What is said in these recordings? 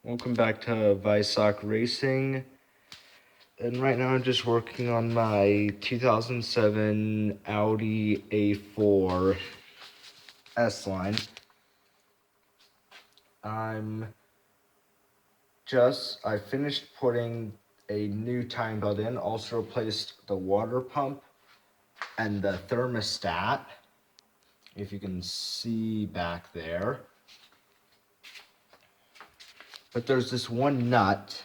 Welcome back to Visoc Racing. And right now I'm just working on my 2007 Audi A4 S-Line. I finished putting a new timing belt in, also replaced the water pump and the thermostat, if you can see back there. But there's this one nut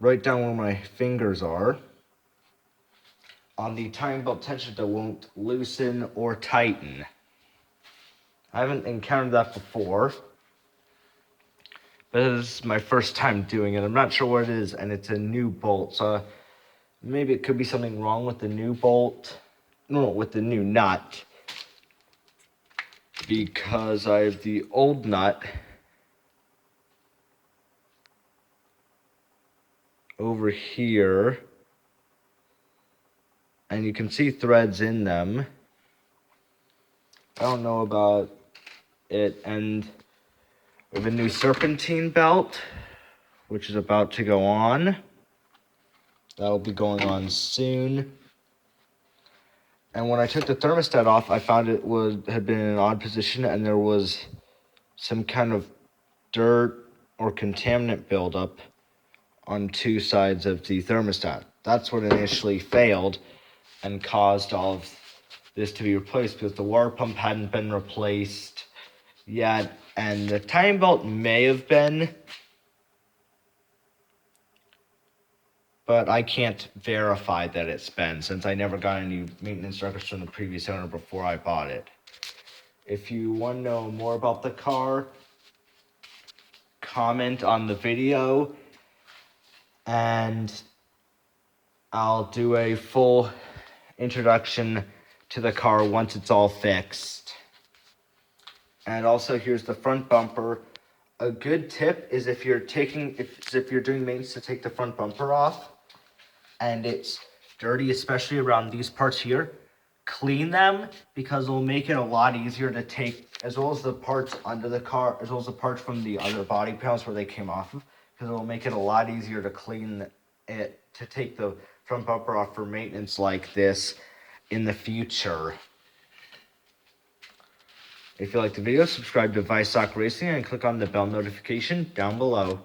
right down where my fingers are on the timing belt tension that won't loosen or tighten. I haven't encountered that before, but this is my first time doing it. I'm not sure what it is, and it's a new bolt, so maybe it could be something wrong with the new bolt. No, with the new nut, because I have the old nut over here, and you can see threads in them. I don't know about it, and we have a new serpentine belt, which is about to go on. That'll be going on soon. And when I took the thermostat off, I found it had been in an odd position, and there was some kind of dirt or contaminant buildup on two sides of the thermostat. That's what initially failed and caused all of this to be replaced, because the water pump hadn't been replaced yet, and the timing belt may have been, but I can't verify that it's been, since I never got any maintenance records from the previous owner before I bought it. If you want to know more about the car, comment on the video, and I'll do a full introduction to the car once it's all fixed. And also, here's the front bumper. A good tip is if you're doing maintenance, to take the front bumper off and it's dirty, especially around these parts here, clean them, because it'll make it a lot easier to take, as well as the parts under the car, as well as the parts from the other body panels where they came off of, because it'll make it a lot easier to clean it, to take the front bumper off for maintenance like this in the future. If you like the video, subscribe to Visoc Racing and click on the bell notification down below.